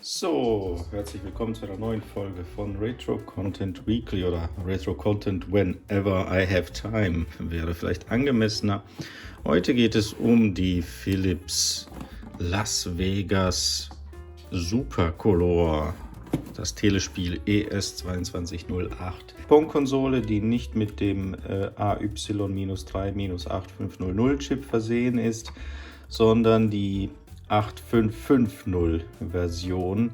So, herzlich willkommen zu einer neuen Folge von Retro Content Weekly oder Retro Content Whenever I Have Time, wäre vielleicht angemessener. Heute geht es um die Philips Las Vegas Supercolor, das Telespiel ES2208. Pong-Konsole, die nicht mit dem AY-3-8500 Chip versehen ist, sondern die 8550 Version,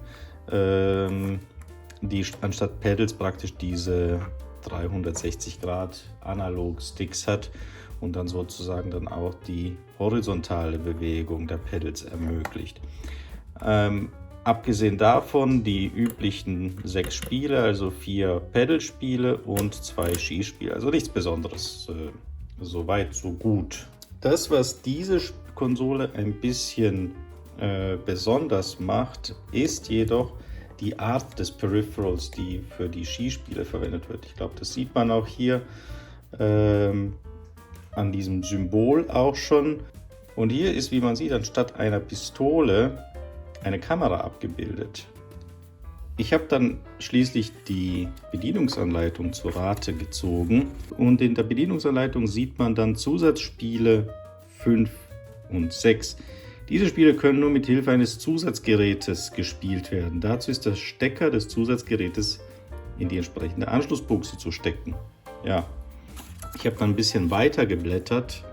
die anstatt Pedals praktisch diese 360 Grad Analog-Sticks hat und dann sozusagen dann auch die horizontale Bewegung der Pedals ermöglicht. Abgesehen davon die üblichen 6 Spiele, also 4 Pedalspiele und 2 Skispiele, also nichts Besonderes, soweit so gut. Das, was diese Konsole ein bisschen besonders macht, ist jedoch die Art des Peripherals, die für die Skispiele verwendet wird. Ich glaube, das sieht man auch hier an diesem Symbol auch schon. Und hier ist, wie man sieht, anstatt einer Pistole eine Kamera abgebildet. Ich habe dann schließlich die Bedienungsanleitung zur Rate gezogen und in der Bedienungsanleitung sieht man dann Zusatzspiele 5 und 6. Diese Spiele können nur mit Hilfe eines Zusatzgerätes gespielt werden. Dazu ist der Stecker des Zusatzgerätes in die entsprechende Anschlussbuchse zu stecken. Ja, ich habe dann ein bisschen weiter geblättert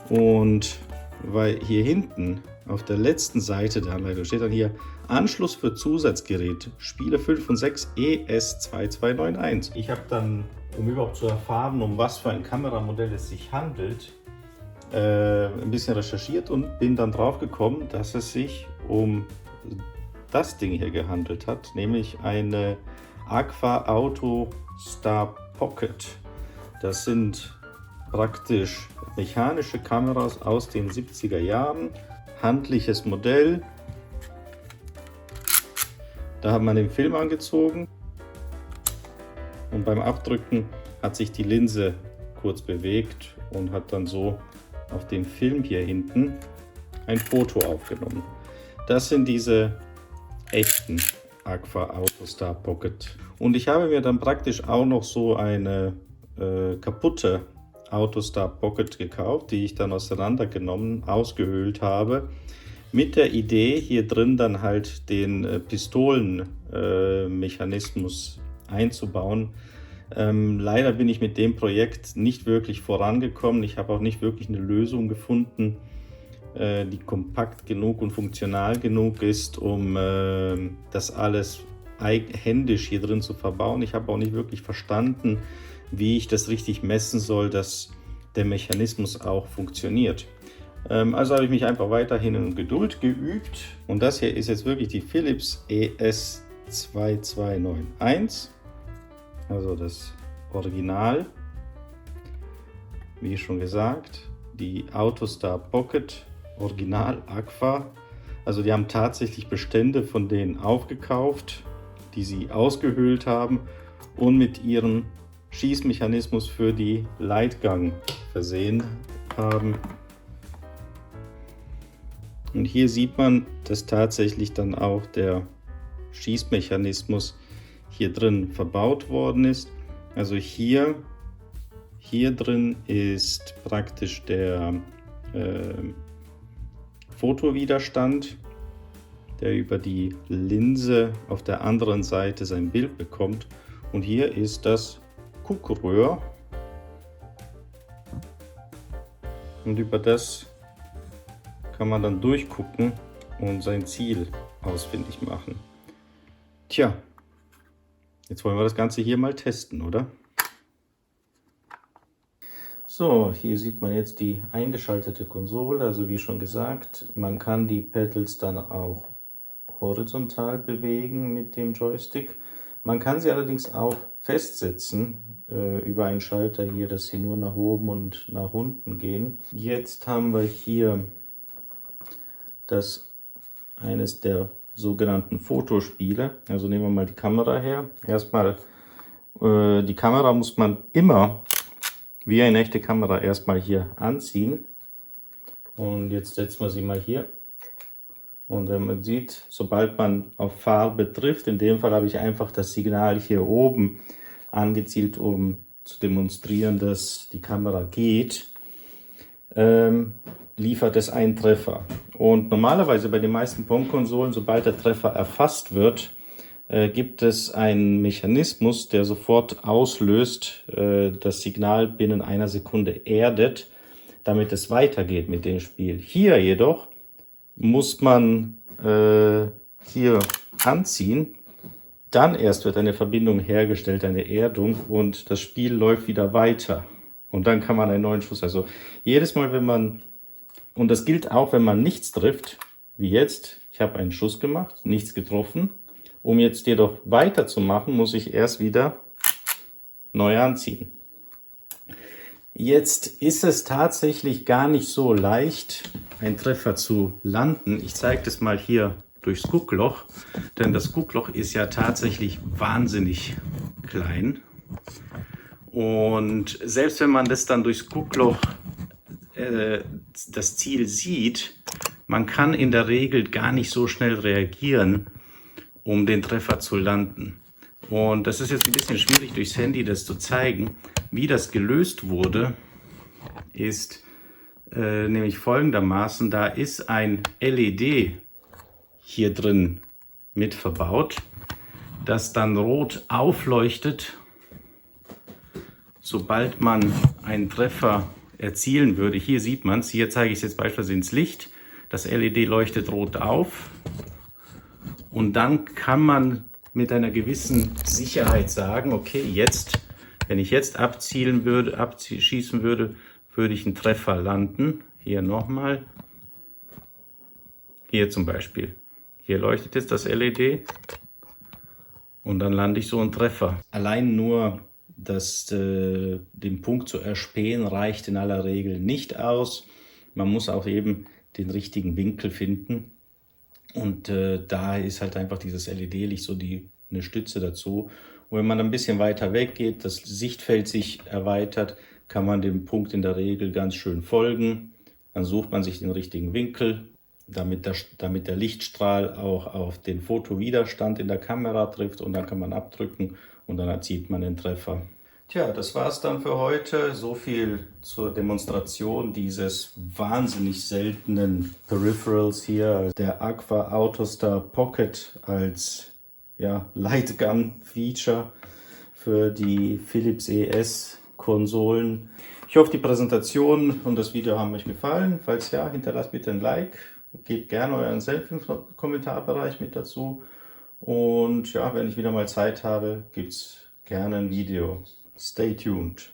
und weil hier hinten auf der letzten Seite der Anleitung steht dann hier Anschluss für Zusatzgerät, Spiele 5 und 6 ES2291. Ich habe dann, um überhaupt zu erfahren, um was für ein Kameramodell es sich handelt, ein bisschen recherchiert und bin dann drauf gekommen, dass es sich um das Ding hier gehandelt hat, nämlich eine Agfa Auto Star Pocket. Das sind praktisch mechanische Kameras aus den 70er Jahren, handliches Modell. Da hat man den Film angezogen und beim Abdrücken hat sich die Linse kurz bewegt und hat dann so auf dem Film hier hinten ein Foto aufgenommen. Das sind diese echten Agfa Auto Star Pocket. Und ich habe mir dann praktisch auch noch so eine kaputte Auto Star Pocket gekauft, die ich dann auseinandergenommen, ausgehöhlt habe, mit der Idee, hier drin dann halt den Pistolenmechanismus einzubauen. Leider bin ich mit dem Projekt nicht wirklich vorangekommen. Ich habe auch nicht wirklich eine Lösung gefunden, die kompakt genug und funktional genug ist, um das alles händisch hier drin zu verbauen. Ich habe auch nicht wirklich verstanden, wie ich das richtig messen soll, dass der Mechanismus auch funktioniert. Also habe ich mich einfach weiterhin in Geduld geübt. Und das hier ist jetzt wirklich die Philips ES2291. Also das Original, wie schon gesagt, die Auto Star Pocket Original Agfa. Also die haben tatsächlich Bestände von denen aufgekauft, die sie ausgehöhlt haben und mit ihrem Schießmechanismus für die Leitgang versehen haben. Und hier sieht man, dass tatsächlich dann auch der Schießmechanismus hier drin verbaut worden ist. Also hier drin ist praktisch der Fotowiderstand, der über die Linse auf der anderen Seite sein Bild bekommt. Und hier ist das Guckröhr. Und über das kann man dann durchgucken und sein Ziel ausfindig machen. Tja. Jetzt wollen wir das Ganze hier mal testen, oder? So, hier sieht man jetzt die eingeschaltete Konsole. Also wie schon gesagt, man kann die Pedals dann auch horizontal bewegen mit dem Joystick. Man kann sie allerdings auch festsetzen über einen Schalter hier, dass sie nur nach oben und nach unten gehen. Jetzt haben wir hier eines der sogenannten Fotospiele. Also nehmen wir mal die Kamera her. Erstmal, die Kamera muss man immer wie eine echte Kamera erstmal hier anziehen. Und jetzt setzen wir sie mal hier Und wenn man sieht, sobald man auf Farbe trifft, in dem Fall habe ich einfach das Signal hier oben angezielt, um zu demonstrieren, dass die Kamera geht, liefert es einen Treffer. Und normalerweise bei den meisten Pong-Konsolen, sobald der Treffer erfasst wird, gibt es einen Mechanismus, der sofort auslöst, das Signal binnen einer Sekunde erdet, damit es weitergeht mit dem Spiel. Hier jedoch muss man hier anziehen, dann erst wird eine Verbindung hergestellt, eine Erdung, und das Spiel läuft wieder weiter. Und dann kann man einen neuen Schuss, also jedes Mal, wenn man, und das gilt auch, wenn man nichts trifft, wie jetzt, ich habe einen Schuss gemacht, nichts getroffen. Um jetzt jedoch weiterzumachen, muss ich erst wieder neu anziehen. Jetzt ist es tatsächlich gar nicht so leicht, einen Treffer zu landen. Ich zeige das mal hier durchs Guckloch, denn das Guckloch ist ja tatsächlich wahnsinnig klein. Und selbst wenn man das dann durchs Guckloch das Ziel sieht, man kann in der Regel gar nicht so schnell reagieren, um den Treffer zu landen. Und das ist jetzt ein bisschen schwierig durchs Handy das zu zeigen. Wie das gelöst wurde, ist nämlich folgendermaßen: Da ist ein LED hier drin mit verbaut, das dann rot aufleuchtet, sobald man einen Treffer erzielen würde. Hier sieht man es, hier zeige ich es jetzt beispielsweise ins Licht. Das LED leuchtet rot auf und dann kann man mit einer gewissen Sicherheit sagen, okay, jetzt, wenn ich jetzt abschießen würde, würde ich einen Treffer landen. Hier nochmal. Hier zum Beispiel. Hier leuchtet jetzt das LED und dann lande ich so einen Treffer. Allein nur den Punkt zu erspähen reicht in aller Regel nicht aus. Man muss auch eben den richtigen Winkel finden. Und da ist halt einfach dieses LED-Licht so eine Stütze dazu. Und wenn man ein bisschen weiter weg geht, das Sichtfeld sich erweitert, kann man dem Punkt in der Regel ganz schön folgen. Dann sucht man sich den richtigen Winkel, damit der Lichtstrahl auch auf den Fotowiderstand in der Kamera trifft, und dann kann man abdrücken und dann erzielt man den Treffer. Tja, das war's dann für heute. So viel zur Demonstration dieses wahnsinnig seltenen Peripherals hier. Der Agfa AutoStar Pocket als Lightgun-Feature für die Philips ES-Konsolen. Ich hoffe, die Präsentation und das Video haben euch gefallen. Falls ja, hinterlasst bitte ein Like. Gebt gerne euren Senf im Kommentarbereich mit dazu. Und ja, wenn ich wieder mal Zeit habe, gibt es gerne ein Video. Stay tuned.